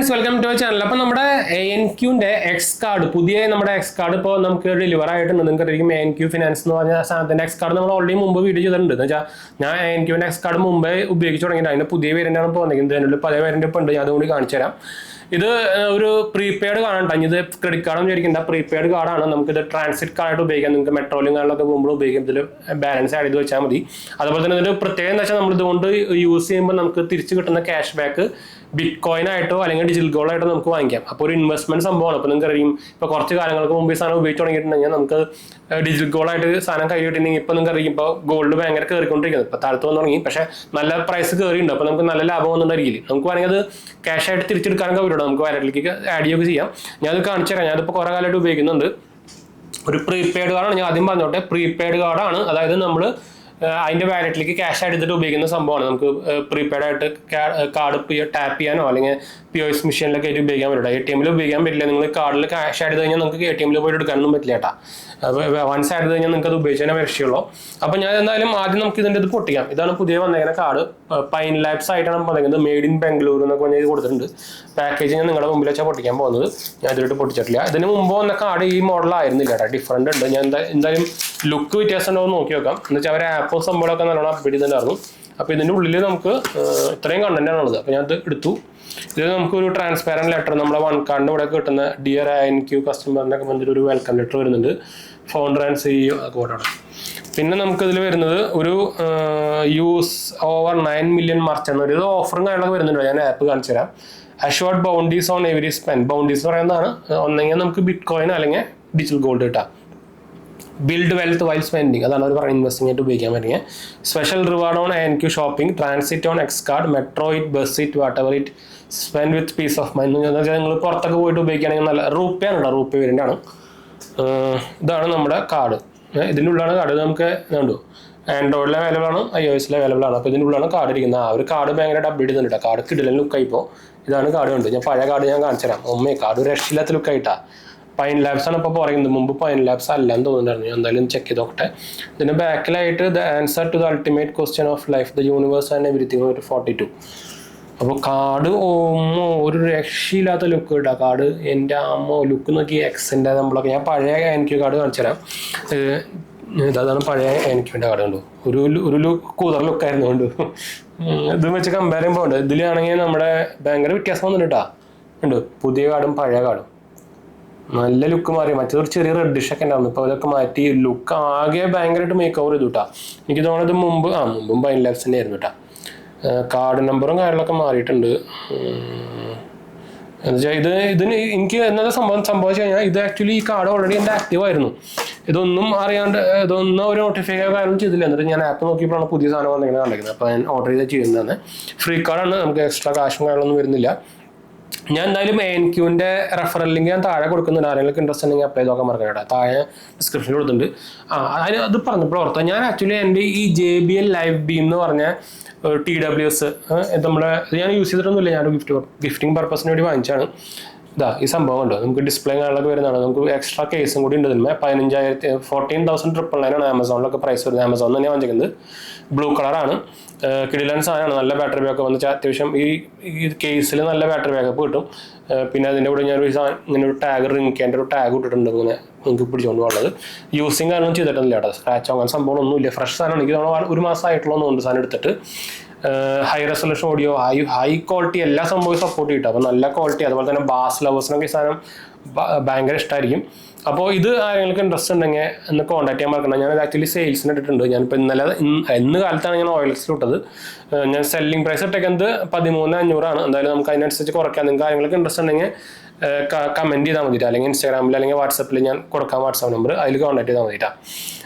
Friends, welcome to channel. അപ്പോൾ നമ്മുടെ ANQന്റെ X card, പുതിയ നമ്മുടെ എക്സ് കാർഡ് ഇപ്പോൾ നമുക്ക് ഡെലിവർ ആയിട്ടുണ്ട്. നിങ്ങൾക്ക് അറിയാം ANQ ഫിനാൻസ് എന്ന് പറഞ്ഞ സാധനത്തിന്റെ എക്സ് കാർഡ് നമ്മൾ ഓൾറെഡി മുമ്പ് വീഡിയോ ചെയ്തിട്ടുണ്ട്. എന്ന് വെച്ചാൽ ഞാൻ ANQന്റെ എക്സ് കാർഡ് മുമ്പേ ഉപയോഗിച്ച് തുടങ്ങിയിട്ട് അതിന്റെ പുതിയ വേരിയന്റാണ് പോകുന്നത്. ഇതിനുള്ള പല വേരിയന്റ് ഇപ്പോൾ ഉണ്ട്, ഞാൻ അതുകൊണ്ട് കാണിച്ചു തരാം. ഇത് ഒരു പ്രീപെയ്ഡ് കാർഡാണ്. ഇത് ക്രെഡിറ്റ് കാർഡൊന്നും വിചാരിക്കേണ്ട, പ്രീപെയ്ഡ് കാർഡാണ്. നമുക്കിത് ട്രാൻസിറ്റ് കാർഡായിട്ട് ഉപയോഗിക്കാം. നിങ്ങൾക്ക് മെട്രോയിലും കാർഡിലൊക്കെ പോകുമ്പോൾ ഉപയോഗിക്കാം. ഇതിൽ ബാലൻസ് ആഡ് ചെയ്ത് വെച്ചാൽ മതി. അതുപോലെ തന്നെ ഇതിൽ പ്രത്യേകം എന്താ വെച്ചാൽ നമ്മൾ ഇതുകൊണ്ട് യൂസ് ചെയ്യുമ്പോൾ നമുക്ക് തിരിച്ച് കിട്ടുന്ന ക്യാഷ് ബാക്ക് ബിറ്റ് കോയിൻ ആയിട്ടോ അല്ലെങ്കിൽ ഡിജിറ്റൽ ഗോൾഡ് ആയിട്ടോ നമുക്ക് വാങ്ങിക്കാം. അപ്പോൾ ഒരു ഇൻവെസ്റ്റ്മെന്റ് സംഭവമാണ്. അപ്പോൾ നിങ്ങൾക്ക് അറിയും, ഇപ്പോൾ കുറച്ച് കാലങ്ങൾക്ക് മുമ്പ് ഈ സാധനം ഉപയോഗിച്ച് തുടങ്ങിയിട്ടുണ്ടെങ്കിൽ നമുക്ക് ഡിജിറ്റൽ ഗോൾഡ് ആയിട്ട് സാധനം കൈ കിട്ടിയിട്ടുണ്ടെങ്കിൽ ഇപ്പോൾ നിങ്ങൾക്ക് അറിയും, ഇപ്പോൾ ഗോൾഡ് ഭയങ്കര കയറിക്കൊണ്ടിരിക്കുന്നത്. ഇപ്പോൾ താഴത്ത് വന്നു തുടങ്ങി, പക്ഷേ നല്ല പ്രൈസ് കയറിയിട്ടുണ്ട്. അപ്പോൾ നമുക്ക് നല്ല ലാഭം വന്നിട്ടുണ്ടായിരിക്കും. നമുക്ക് വേണമെങ്കിൽ അത് ക്യാഷ് ആയിട്ട് തിരിച്ചെടുക്കാനൊക്കെ വരും. നമുക്ക് വാലറ്റിലേക്ക് ആഡ് ചെയ്യുകയൊക്കെ ചെയ്യാം. ഞാനത് കാണിച്ചു തരാം. ഞാനിപ്പോൾ കുറേ കാലമായിട്ട് ഉപയോഗിക്കുന്നുണ്ട്. ഒരു പ്രീപെയ്ഡ് കാർഡാണ്. ഞാൻ ആദ്യം പറഞ്ഞോട്ടെ, പ്രീപെയ്ഡ് കാർഡാണ്. അതായത് നമ്മൾ അതിന്റെ വാലറ്റിലേക്ക് ക്യാഷ് എടുത്തിട്ട് ഉപയോഗിക്കുന്ന സംഭവമാണ്. നമുക്ക് പ്രീപെയ്ഡ് ആയിട്ട് കാർഡ് ടാപ്പ് ചെയ്യാനോ അല്ലെങ്കിൽ POS മെഷീനിലൊക്കെ ആയിട്ട് ഉപയോഗിക്കാൻ പറ്റില്ല. ATM ഉപയോഗിക്കാൻ പറ്റില്ല. നിങ്ങൾ കാർഡിൽ ക്യാഷ് എടുത്ത് കഴിഞ്ഞാൽ നിങ്ങൾക്ക് ATM പോയിട്ട് എടുക്കാനൊന്നും പറ്റില്ല കേട്ടോ. അപ്പോൾ വൺസ് എടുത്ത് കഴിഞ്ഞാൽ നിങ്ങൾക്ക് അത് ഉപയോഗിച്ച് തന്നെ രക്ഷയുള്ളൂ. അപ്പോൾ ഞാൻ എന്തായാലും ആദ്യം നമുക്ക് ഇതിൻ്റെ ഇത് പൊട്ടിക്കാം. ഇതാണ് പുതിയ വന്നേക്കുന്ന കാർഡ്. പൈൻ ലാബ്സ് ആയിട്ടാണ് പറയുന്നത്. മെയ്ഡ് ഇൻ ബാംഗ്ലൂർ എന്നൊക്കെ പറഞ്ഞ് കൊടുത്തിട്ടുണ്ട്. പാക്കേജ് ഞാൻ നിങ്ങളുടെ മുമ്പിൽ വെച്ചാൽ പൊട്ടിക്കാൻ പോകുന്നത്. ഞാൻ ഇതിലോട്ട് പൊട്ടിച്ചിട്ടില്ല. ഇതിന് മുമ്പ് വന്ന കാർഡ് ഈ മോഡലായിരുന്നില്ല കേട്ടോ, ഡിഫറൻറ്റ് ഉണ്ട്. ഞാൻ എന്തായാലും ലുക്ക് വ്യത്യാസം ഉണ്ടോ എന്ന് നോക്കി നോക്കാം. എന്ന് വെച്ചാൽ അവർ ആപ്പോ സംഭവമൊക്കെ നല്ലോണം അപ്ഡേറ്റ് ചെയ്തിട്ടുണ്ടായിരുന്നു. അപ്പോൾ ഇതിൻ്റെ ഉള്ളിൽ നമുക്ക് ഇത്രയും കണ്ടന്റാണ് ഉള്ളത്. അപ്പോൾ ഞാൻ ഇത് എടുത്തു. ഇത് നമുക്കൊരു ട്രാൻസ്പാരന്റ് ലെറ്റർ, നമ്മുടെ വൺ കാർഡിൻ്റെ ഇവിടെ കിട്ടുന്ന ഡിയർ ANQ കസ്റ്റമറിനൊക്കെ വന്നിട്ട് ഒരു വെൽക്കം ലെറ്റർ വരുന്നുണ്ട്. ഫൗണ്ടർ ആൻഡ് CEO ഒക്കെ അവിടെ. പിന്നെ നമുക്കിതിൽ വരുന്നത് ഒരു യൂസ് ഓവർ 9 million മർച്ച് എന്നൊരു ഓഫറും കാര്യങ്ങളൊക്കെ വരുന്നുണ്ട്. ഞാൻ ആപ്പ് കാണിച്ചു തരാം. Assured bounties on every spend. Bounties പറയുന്നതാണ് ഒന്നെങ്കിൽ നമുക്ക് ബിറ്റ് കോയിൻ അല്ലെങ്കിൽ ഡിജിറ്റൽ ഗോൾഡ് കിട്ടാം. ബിൽഡ് വെൽത്ത് വൈൽ സ്പെൻഡിങ്, അതാണ് അവർ പറയുന്നത്. ഇൻവെസ്റ്റിംഗ് ആയിട്ട് ഉപയോഗിക്കാൻ പറ്റിയ special reward on ANQ shopping, transit on X card, metro it, bus it, what ever it, spend with piece of mind. എന്ന് വെച്ചാൽ നിങ്ങൾ പുറത്തൊക്കെ പോയിട്ട് ഉപയോഗിക്കുകയാണെങ്കിൽ നല്ല റുപ്പിയാണ് കേട്ടോ, റുപ്പി വേരിയൻ്റാണ്. ഇതാണ് നമ്മുടെ കാർഡ്. ഇതിൻ്റെ ഉള്ളിലാണ് കാർഡ്. നമുക്ക് കണ്ടു, ആൻഡ്രോയിഡിൽ അവൈലബിൾ ആണ്, iOS അവൈലബിൾ ആണ്. അപ്പോൾ ഇതിൻ്റെ ഉള്ളിലാണ് കാർഡ് ഇരിക്കുന്നത്. ആ ഒരു കാർഡ് ഭയങ്കരമായിട്ട് അപ്ഡേറ്റ് ചെയ്യുന്നുണ്ട്. കാർഡ് കിടിലൻ ലുക്കായിപ്പോൾ. ഇതാണ് കാർഡ് ഉണ്ട്. ഞാൻ പഴയ കാർഡ് ഞാൻ കാണിച്ചു തരാം. കാർഡ് ഒരു രക്ഷയില്ലാത്ത ലുക്കായിട്ടാണ്. പൈൻ ലാബ്സ് ആണ് ഇപ്പോൾ പറയുന്നത്. മുമ്പ് പൈൻ ലാബ്സ് അല്ലാന്ന് തോന്നുന്നുണ്ടായിരുന്നു. ഞാൻ എന്തായാലും ചെക്ക് ചെയ്ത് നോക്കട്ടെ. ഇതിൻ്റെ ബാക്കിലായിട്ട് the answer to the ultimate question of life, the universe and everything, ഒരു 42. അപ്പോൾ കാർഡ് ഒരു രക്ഷയില്ലാത്ത ലുക്ക് കേട്ടോ കാർഡ്. എൻ്റെ ലുക്ക് നോക്കി എക്സിൻ്റെ നമ്മളൊക്കെ. ഞാൻ പഴയ ANQ കാർഡ് കാണിച്ചു തരാം. ഇതാണ് പഴയ ANQൻ്റെ കാർഡ്. കണ്ടു, ഒരു കൂതർ ലുക്കായിരുന്നു. കൊണ്ട് ഇത് വെച്ച് കമ്പയർ ചെയ്യുമ്പോൾ ഉണ്ട്. ഇതിലാണെങ്കിൽ നമ്മുടെ ഭയങ്കര വ്യത്യാസം വന്നിട്ട് കേട്ടോ. ഉണ്ട് പുതിയ കാർഡും പഴയ കാർഡും നല്ല ലുക്ക് മാറി. മറ്റൊരു ചെറിയ റെഡിഷൊക്കെ ഉണ്ടായിരുന്നു. ഇപ്പോൾ അതൊക്കെ മാറ്റി ലുക്ക് ആകെ ഭയങ്കരമായിട്ട് മേക്ക് ഓവർ ചെയ്തു കേട്ടോ. എനിക്ക് തോന്നുന്നത് മുമ്പും പൈൻ ലാബ്സിൻ്റെ ആയിരുന്നു കേട്ടോ. കാർഡ് നമ്പറും കാര്യങ്ങളൊക്കെ മാറിയിട്ടുണ്ട്. എന്നുവെച്ചാൽ ഇതിന് എനിക്ക് എന്താ സംഭവിച്ചു കഴിഞ്ഞാൽ, ഇത് ആക്ച്വലി ഈ കാർഡ് ഓൾറെഡി എൻ്റെ ആക്റ്റീവ് ആയിരുന്നു. ഇതൊന്നും അറിയാണ്ട് ഇതൊന്നും ഒരു നോട്ടിഫൈ കാര്യങ്ങളും ചെയ്തില്ല. എന്നിട്ട് ഞാൻ ആപ്പ് നോക്കിയപ്പോഴാണ് പുതിയ സാധനം വന്നിങ്ങനെ കണ്ടിരിക്കുന്നത്. അപ്പോൾ ഞാൻ ഓർഡർ ചെയ്ത് ചെയ്യുന്നതാണ്. ഫ്രീ കാർഡാണ്, നമുക്ക് എക്സ്ട്രാ കാശും കാര്യങ്ങളൊന്നും വരുന്നില്ല. ഞാൻ എന്തായാലും ANQൻ്റെ റെഫറൽ ലിങ്ക് ഞാൻ താഴെ കൊടുക്കുന്നുണ്ട്. ആരെങ്കിലും ഇൻട്രസ്റ്റ് ഉണ്ടെങ്കിൽ അപ്ലൈ ചെയ്തൊക്കെ മറക്കാം കേട്ടോ. താഴെ ഡിസ്ക്രിപ്ഷനിൽ കൊടുത്തിട്ടുണ്ട്. അത് പറഞ്ഞപ്പോൾ ഓർത്താം, ഞാൻ ആക്ച്വലി എൻ്റെ ഈ JBL ലൈവ് ബീം എന്ന് പറഞ്ഞ TWS ഞാൻ യൂസ് ചെയ്തിട്ടൊന്നുമില്ല. ഞാൻ ഗിഫ്റ്റിംഗ് പർപ്പസിന് വേണ്ടി വാങ്ങിച്ചാണ്. ഈ സംഭവം ഉണ്ടോ, നമുക്ക് ഡിസ്പ്ലേ കാര്യങ്ങളൊക്കെ വരുന്നതാണ്. നമുക്ക് എക്സ്ട്രാ കേസും കൂടി ഉണ്ട്. ഇതിന്മേ 14,999 ആമസോണിലൊക്കെ പ്രൈസ് വരുന്നത്. ആമസോൺ തന്നെ വാങ്ങിക്കുന്നത്. ബ്ലൂ കളറാണ്. കിടിലൻ സാധനമാണ്. നല്ല ബാറ്ററി ബാക്കപ്പ് എന്ന് വെച്ചാൽ അത്യാവശ്യം ഈ കേസിൽ നല്ല ബാറ്ററി ബാക്കപ്പ് കിട്ടും. പിന്നെ അതിൻ്റെ കൂടെ ഞാനൊരു ഇങ്ങനെ ഒരു ടാഗ്, റിങ്ങിൻ്റെ ഒരു ടാഗ് ഇട്ടിട്ടുണ്ട്. ഇങ്ങനെ നിങ്ങൾക്ക് പിടിച്ചുകൊണ്ട് പോകുന്നത്. യൂസിങ് കാരണം ചെയ്തിട്ടൊന്നുമില്ല കേട്ടോ. സ്ക്രാച്ച് ആകാൻ സംഭവം ഒന്നുമില്ല. ഫ്രഷ് സാധനമാണ്. എനിക്ക് ഒരു മാസമായിട്ടുള്ളതൊന്നുണ്ട് സാധനം എടുത്തിട്ട്. High resolution audio, high quality എല്ലാ സംഭവവും സപ്പോർട്ട് ചെയ്യും. അപ്പോൾ നല്ല ക്വാളിറ്റി. അതുപോലെ തന്നെ ബാസ് ലവേഴ്സിനൊക്കെ ഈ സാധനം ഭയങ്കര ഇഷ്ടമായിരിക്കും. അപ്പോൾ ഇത് ആരെങ്കിലും ഇൻട്രസ്റ്റ് ഉണ്ടെങ്കിൽ ഒന്ന് കോൺടാക്ട് ചെയ്യാൻ മറക്കണം. ഞാൻ ആക്ച്വലി സെയിൽസിന് ഇട്ടിട്ടുണ്ട്. ഞാനിപ്പോൾ ഇന്ന് കാലത്താണ് ഞാൻ OLX ഇട്ടത്. ഞാൻ സെല്ലിംഗ് പ്രൈസ് ഇട്ടേക്കുന്നത് 13,500 എന്തായാലും നമുക്ക് അതിനനുസരിച്ച് കുറയ്ക്കാം. നിങ്ങൾക്ക് ആരെങ്കിലും ഇൻട്രസ്റ്റ് ഉണ്ടെങ്കിൽ കമൻറ്റ് ചെയ്താൽ മതിയിട്ട്, അല്ലെങ്കിൽ ഇൻസ്റ്റാഗ്രാമിൽ അല്ലെങ്കിൽ വാട്സപ്പിൽ ഞാൻ കൊടുക്കാം വാട്സാപ്പ് നമ്പർ. അതിൽ കോൺടാക്ട് ചെയ്താൽ മതിയിട്ടാണ്.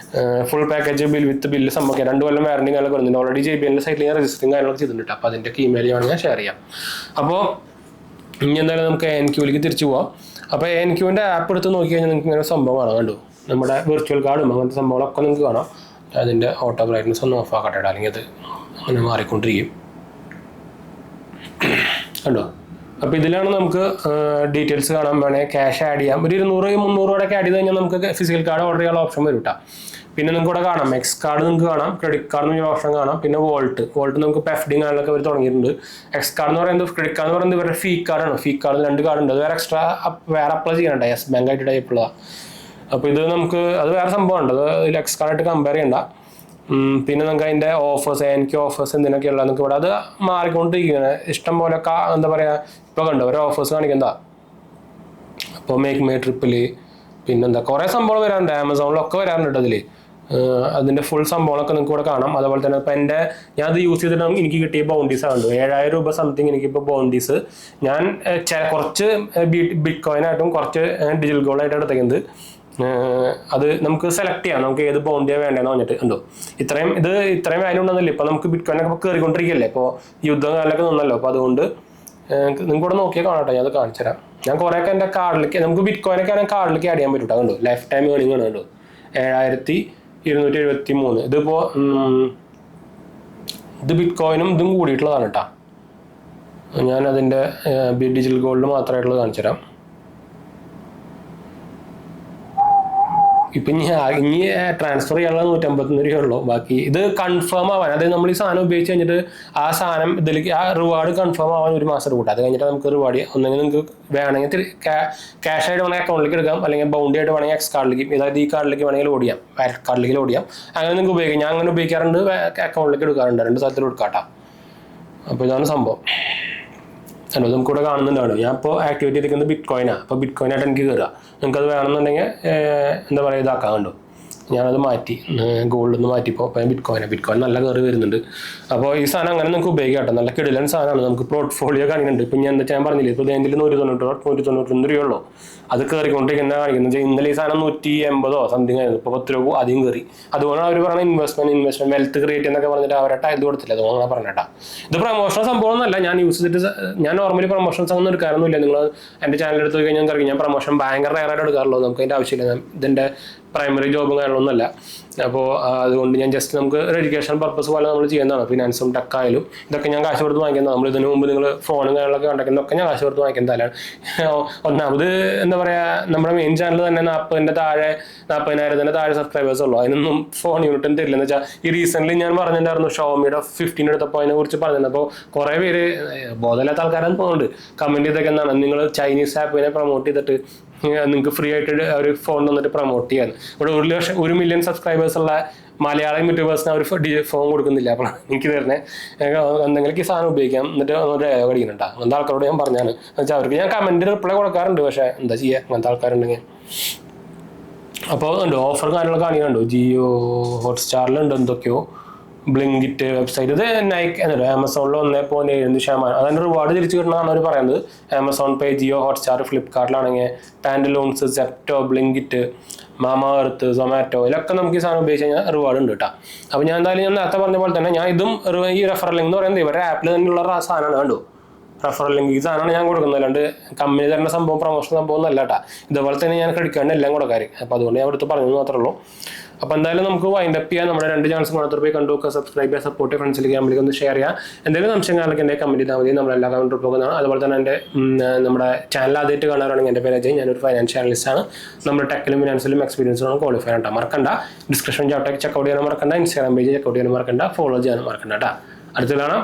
ഫുൾ പാക്കേജ് ബില്ല് സംഭവിക്കാം. 2 കൊല്ലം വാറന്റിയും കാര്യങ്ങളൊക്കെ വരുന്നുണ്ട്. ഓൾറെഡി JBLൻ്റെ സൈറ്റിൽ ഞാൻ രജിസ്റ്ററിങ് കാര്യങ്ങളൊക്കെ ചെയ്തിട്ടുണ്ട്. അപ്പോൾ അതിൻ്റെ ഇമെയിൽ ഞാൻ ഷെയർ ചെയ്യാം. അപ്പോൾ ഇനി എന്തായാലും നമുക്ക് ANQലേക്ക് തിരിച്ചു പോവാം. അപ്പോൾ ANQൻ്റെ ആപ്പ് എടുത്ത് നോക്കി കഴിഞ്ഞാൽ നിങ്ങൾക്ക് ഇങ്ങനെ സംഭവമാണ്. കണ്ടു, നമ്മുടെ വെർച്വൽ കാർഡും അങ്ങനത്തെ സംഭവങ്ങളൊക്കെ നിങ്ങൾക്ക് കാണാം. അതിൻ്റെ ഓട്ടോ ബ്രൈറ്റ്നസ് ഒന്ന് ഓഫ് ആക്കട്ടെ, അല്ലെങ്കിൽ അത് അങ്ങനെ മാറിക്കൊണ്ടിരിക്കും. കണ്ടോ, അപ്പോൾ ഇതിലാണ് നമുക്ക് ഡീറ്റെയിൽസ് കാണാൻ വേണേൽ ക്യാഷ് ആഡ് ചെയ്യാം. ഒരു 200-300 ആഡ് ചെയ്ത് കഴിഞ്ഞാൽ നമുക്ക് ഫിസിക്കൽ കാർഡ് ഓർഡർ ചെയ്യാനുള്ള ഓപ്ഷൻ വരും കേട്ടോ. പിന്നെ നിങ്ങൾക്ക് ഇവിടെ കാണാം എക്സ് കാർഡ് നിങ്ങൾക്ക് കാണാം, ക്രെഡിറ്റ് കാർഡ് എന്നൊരു ഓപ്ഷൻ കാണാം, പിന്നെ വോൾട്ട് നമുക്ക് ഇപ്പോൾ എഫ് ഡി കാണാനൊക്കെ അവർ തുടങ്ങിയിട്ടുണ്ട്. എക്സ് കാർഡ് എന്ന് പറയുന്നത്, ക്രെഡിറ്റ് കാർഡ് എന്ന് പറയുന്നത് ഇവരുടെ ഫീ കാർഡാണ്. ഫീ കാർഡ് 2 കാർഡ് ഉണ്ട്, അത് വേറെ എക്സ്ട്രാ വേറെ അപ്ലൈ ചെയ്യണ്ട, യെസ് ബാങ്ക് ആയിട്ട് ടൈപ്പ് ഉള്ളതാണ്. അപ്പോൾ ഇത് നമുക്ക് അത് വേറെ സംഭവമുണ്ട്, അത് ഇതിൽ എക്സ് കാർഡായിട്ട് കമ്പയർ ചെയ്യണ്ട. പിന്നെ നമുക്ക് അതിൻ്റെ ഓഫേഴ്സ്, എനിക്ക് ഓഫേഴ്സ് എന്തിനൊക്കെയുള്ള നിങ്ങൾക്ക് ഇവിടെ അത് മാറിക്കൊണ്ടിരിക്കുകയാണ് ഇഷ്ടം പോലെ. എന്താ പറയുക, ഇപ്പോൾ കണ്ടോ ഓരോ ഓഫേഴ്സ് കാണിക്കുന്നതാ. അപ്പോൾ മേക്ക് മൈ ട്രിപ്പിൽ പിന്നെന്താ കുറേ സംഭവങ്ങൾ വരാറുണ്ട്, ആമസോണിലൊക്കെ വരാറുണ്ട് അതിൽ. അതിൻ്റെ ഫുൾ സംഭവങ്ങളൊക്കെ നിങ്ങൾക്ക് ഇവിടെ കാണാം. അതുപോലെ തന്നെ ഇപ്പോൾ ഞാൻ അത് യൂസ് ചെയ്തിട്ട് എനിക്ക് കിട്ടിയ ബൗണ്ടീസ് ആണ് 7,000 രൂപ സംതിങ് എനിക്കിപ്പോൾ ബൗണ്ടീസ്. ഞാൻ കുറച്ച് ബിറ്റ് കോയിനായിട്ടും കുറച്ച് ഡിജിറ്റൽ ഗോൾഡായിട്ടും എടുത്തേക്കുന്നത്. അത് നമുക്ക് സെലക്ട് ചെയ്യാം, നമുക്ക് ഏത് ബൗണ്ടിയാണ് വേണ്ടതെന്ന് പറഞ്ഞിട്ട് ഉണ്ടോ. ഇത്രയും വാല്യൂ ഉണ്ടെന്നല്ലേ ഇപ്പോൾ നമുക്ക് ബിറ്റ് കോയിനൊക്കെ കയറിക്കൊണ്ടിരിക്കുകയല്ലേ, ഇപ്പോൾ യുദ്ധം കാലമൊക്കെ നിന്നല്ലോ. അപ്പോൾ അതുകൊണ്ട് നിങ്ങൾക്ക് ഇവിടെ നോക്കിയാൽ കാണട്ടെ, ഞാൻ അത് കാണിച്ചു തരാം. ഞാൻ കുറേയൊക്കെ എൻ്റെ കാർഡിലേക്ക്, നമുക്ക് ബിറ്റ് കോയിനൊക്കെ ആണെങ്കിൽ കാർഡിലേക്ക് ആഡ് ചെയ്യാൻ പറ്റും കണ്ടോ. ലൈഫ് ടൈം ഏണിംഗ് ആണ് കണ്ടോ, 7,273. ഇതിപ്പോൾ ഇത് ബിറ്റ് കോയിനും ഇതും കൂടിയിട്ടുള്ളതാണ് കേട്ടോ. ഞാൻ അതിൻ്റെ ഡിജിറ്റൽ ഗോൾഡ് മാത്രമായിട്ടുള്ളത് കാണിച്ചു തരാം. ഇപ്പം ഇനി ട്രാൻസ്ഫർ ചെയ്യാനുള്ള 151 രൂപയുള്ളൂ. ബാക്കി ഇത് കൺഫേം ആവാൻ, അതായത് നമ്മൾ ഈ സാധനം ഉപയോഗിച്ച് കഴിഞ്ഞിട്ട് ആ സാധനം ഇതിലേക്ക് ആ റിവാർഡ് കൺഫേം ആവാൻ 1 മാസം കൂട്ടാം. അത് കഴിഞ്ഞിട്ട് നമുക്ക് റിവാർഡ് ഒന്നെങ്കിൽ നിങ്ങൾക്ക് വേണമെങ്കിൽ ക്യാഷ് ആയിട്ട് വേണമെങ്കിൽ അക്കൗണ്ടിലേക്ക് എടുക്കാം, അല്ലെങ്കിൽ ബൗണ്ടി ആയിട്ട് വേണമെങ്കിൽ എക്സ് കാർഡിലേക്ക്, അതായത് ഈ കാർഡിലേക്ക് വേണമെങ്കിൽ ഓടിയാം, വാലറ്റ് കാർഡിലേക്ക് ഓടിയാം. അങ്ങനെ നിങ്ങൾക്ക് ഉപയോഗിക്കാം. ഞാൻ അങ്ങനെ ഉപയോഗിക്കാറുണ്ട്, അക്കൗണ്ടിലേക്ക് എടുക്കാറുണ്ട്, 2 സ്ഥലത്തിൽ എടുക്കാട്ടോ. അപ്പോൾ ഇതാണ് സംഭവം. അല്ലോ നമുക്ക് ഇവിടെ കാണുന്നുണ്ടാണ്. ഞാൻ ഇപ്പോൾ ആക്ടിവേറ്റ് ചെയ്തിരിക്കുന്നത് ബിറ്റ് കോയിനാണ്. അപ്പോൾ ബിറ്റ് കോയിനായിട്ട് എനിക്ക് കയറുക. നിങ്ങൾക്കത് വേണമെന്നുണ്ടെങ്കിൽ എന്താ പറയുക ഇതാക്കാൻ കണ്ടു. ഞാനത് മാറ്റി, ഗോൾഡിൽ നിന്ന് മാറ്റിപ്പോൾ ബിറ്റ് കോയിൻ നല്ല കയറി വരുന്നുണ്ട്. അപ്പോൾ ഈ സാധനം അങ്ങനെ നിങ്ങൾക്ക് ഉപയോഗിക്കാം കേട്ടോ. നല്ല കിടിലൻ സാധനമാണ്. നമുക്ക് പോർട്ട്ഫോളിയോ കാണിക്കുന്നുണ്ട്. ഇപ്പം ഞാൻ എന്താ പറഞ്ഞില്ലേ, ഇപ്പോൾ ഇതിൽ 191 രൂപയുള്ളൂ. അത് കയറിക്കൊണ്ടിരിക്കുന്ന കാണിക്കുന്നത്. ഇന്നലെ ഈ സാധനം 180 സംതിങ് ആയിരുന്നു, ഇപ്പോൾ 10 രൂപ അധികം കയറി. അതുകൊണ്ടാണ് അവർ പറയുന്നത് ഇൻവെസ്റ്റ്മെന്റ് വെൽത്ത് ക്രിയേറ്റ് എന്നൊക്കെ പറഞ്ഞിട്ട് അവരുടെ ഇത് കൊടുത്തില്ല. അതുകൊണ്ടാണ് പറഞ്ഞേട്ടാ. ഇത് പ്രൊമോഷൻ സംഭവം ഒന്നല്ല, ഞാൻ യൂസ് ചെയ്തിട്ട് ഞാൻ നോർമലി പ്രൊമോഷൻസ് ഒന്നും എടുക്കാറൊന്നുമില്ല. നിങ്ങൾ എൻ്റെ ചാനൽ എടുത്ത് കഴിഞ്ഞാൽ അറിയാം, ഞാൻ പ്രൊമോഷൻ ഭയങ്കര റയറായിട്ട് എടുക്കാറുള്ളൂ. നമുക്ക് അതിൻ്റെ ആവശ്യമില്ല, ഇതിൻ്റെ പ്രൈമറി ജോബും കാര്യങ്ങളൊന്നുമല്ല. അപ്പോൾ അതുകൊണ്ട് ഞാൻ ജസ്റ്റ് നമുക്ക് ഒരു എഡ്യൂക്കേഷൻ പർപ്പസ് പോലെ നമ്മൾ ചെയ്യുന്നതാണ്. ഫിനാൻസും ടെക്കായാലും ഇതൊക്കെ ഞാൻ കാശ് കൊടുത്ത് വാങ്ങിക്കുന്നത്. നമ്മൾ ഇതിനു മുമ്പ് നിങ്ങൾ ഫോണും കാര്യങ്ങളൊക്കെ കണ്ടെത്തുന്നതൊക്കെ ഞാൻ കാശ് കൊടുത്ത് വാങ്ങിക്കുന്നതല്ല. ഒന്നാമത് എന്താ പറയുക, നമ്മുടെ മെയിൻ ചാനൽ തന്നെ 40,000 താഴെ സബ്സ്ക്രൈബേഴ്സ് ഉള്ളൂ. അതിനൊന്നും ഫോൺ യൂണിറ്റും തരില്ല. എന്ന് വെച്ചാൽ ഈ റീസെൻ്റ്ലി ഞാൻ പറഞ്ഞിട്ടുണ്ടായിരുന്നു ഷോമിയുടെ 15 എടുത്തപ്പോൾ അതിനെ കുറിച്ച് പറഞ്ഞിരുന്നു. അപ്പോൾ കുറേ പേര് ബോധമില്ലാത്ത ആൾക്കാരെന്ന് തോന്നുന്നുണ്ട് കമൻറ്റ് ചെയ്തൊക്കെ എന്താണ്, നിങ്ങൾ ചൈനീസ് ആപ്പിനെ പ്രൊമോട്ട് ചെയ്തിട്ട് നിങ്ങൾക്ക് ഫ്രീ ആയിട്ട് ഒരു ഫോൺ തന്നിട്ട് പ്രൊമോട്ട് ചെയ്യാൻ. ഇവിടെ 1 മില്യൺ സബ്സ്ക്രൈബേഴ്സ് ഉള്ള മലയാളം യൂട്യൂബേഴ്സിന് അവർ ഫോൺ കൊടുക്കുന്നില്ല. അപ്പോൾ എനിക്ക് തരുന്നത് എന്തെങ്കിലും ഈ സാധനം ഉപയോഗിക്കാം, എന്നിട്ട് ഒരു കടിക്കുന്നുണ്ടാ. അങ്ങനത്തെ ആൾക്കാരോട് ഞാൻ പറഞ്ഞാണ്. എന്നുവെച്ചാൽ അവർക്ക് ഞാൻ കമൻറ്റ് റിപ്ലൈ കൊടുക്കാറുണ്ട്, പക്ഷേ എന്താ ചെയ്യുക, അങ്ങനത്തെ ആൾക്കാരുണ്ടെങ്കിൽ. അപ്പോൾ ഉണ്ട് ഓഫർ കാര്യങ്ങളൊക്കെ കാണിക്കുന്നുണ്ടോ, ജിയോ ഹോട്ട്സ്റ്റാറിലുണ്ട് എന്തൊക്കെയോ, ബ്ലിങ്കിറ്റ് വെബ്സൈറ്റ്. ഇത് നൈക്ക് എന്നല്ലോ ആമസോണിൽ 1.7%. അതിൻ്റെ റിവാർഡ് തിരിച്ചു കിട്ടണമെന്നാണ് അവർ പറയുന്നത്. ആമസോൺ പേ, ജിയോ ഹോട്ട്സ്റ്റാർ, ഫ്ലിപ്കാർട്ടിലാണെങ്കിൽ Pantaloons, Zepto, Blinkit, Mama Earth, Zomato, ഇതിലൊക്കെ നമുക്ക് ഈ സാധനം ഉപയോഗിച്ച് കഴിഞ്ഞാൽ റിവാർഡ് ഉണ്ട് കേട്ടോ. അപ്പോൾ ഞാൻ എന്തായാലും ഞാൻ നേരത്തെ പറഞ്ഞ പോലെ തന്നെ ഞാൻ ഇതും ഈ റെഫറൽ ലിങ്ക് എന്ന് പറയുന്നത് ഇവരുടെ ആപ്പിൽ തന്നെയുള്ള സാധനമാണ്. കണ്ടു റെഫറൽ ലിങ്ക്, ഈ സാധനമാണ് ഞാൻ കൊടുക്കുന്നത്. അല്ലാണ്ട് കമ്പനി തരുന്ന സംഭവം പ്രൊമോഷൻ സംഭവം ഒന്നല്ല കേട്ടോ. ഇതുപോലെ തന്നെ ഞാൻ ക്രെഡിറ്റ് എല്ലാം കൊടുക്കാറ്. അപ്പോൾ അതുകൊണ്ട് ഞാൻ അടുത്ത് പറഞ്ഞു മാത്രമേ ഉള്ളൂ. അപ്പോൾ എന്തായാലും നമുക്ക് വൈൻഡ് അപ്പ് ചെയ്യാൻ. നമ്മുടെ 2 ചാനൽസ് മാത്രം പോയി കണ്ടു നോക്കുക, സബ്സ്ക്രൈബ് ചെയ്യുക, സപ്പോർട്ട് ചെയ്യുക, ഫ്രണ്ട്സിലേക്ക് നമ്മൾക്ക് ഒന്ന് ഷെയർ ചെയ്യുക. എന്തെങ്കിലും സംശയങ്ങളൊക്കെ എൻ്റെ കമൻറ്റ് ചെയ്താൽ മതി, നമ്മളെല്ലാ കമൻറ്റും പോകുന്നതാണ്. അതുപോലെ തന്നെ നമ്മുടെ ചാനൽ ആദ്യമായിട്ട് കാണാനാണെങ്കിൽ എൻ്റെ പേര് അജയ്, ഞാനൊരു ഫൈനാൻഷ്യൽ അനലിസ്റ്റാണ്. നമ്മുടെ ടെക്കിലും ഫിനാൻസിലും എക്സ്പീരിയൻസിലാണ് ക്വാളിഫൈ ആയിട്ട് മറക്കണ്ട. ഡിസ്ക്രിപ്ഷൻ ചാപ്റ്റർ ചെക്കൗട്ട് ചെയ്യാൻ മറക്കണ്ട, ഇൻസ്റ്റാഗ്രാം പേജ് ചെക്കൗട്ട് ചെയ്യാൻ മറക്കണ്ട, ഫോളോ ചെയ്യാൻ മറക്കണ്ട കേട്ടോ. അടുത്ത് കാണാം.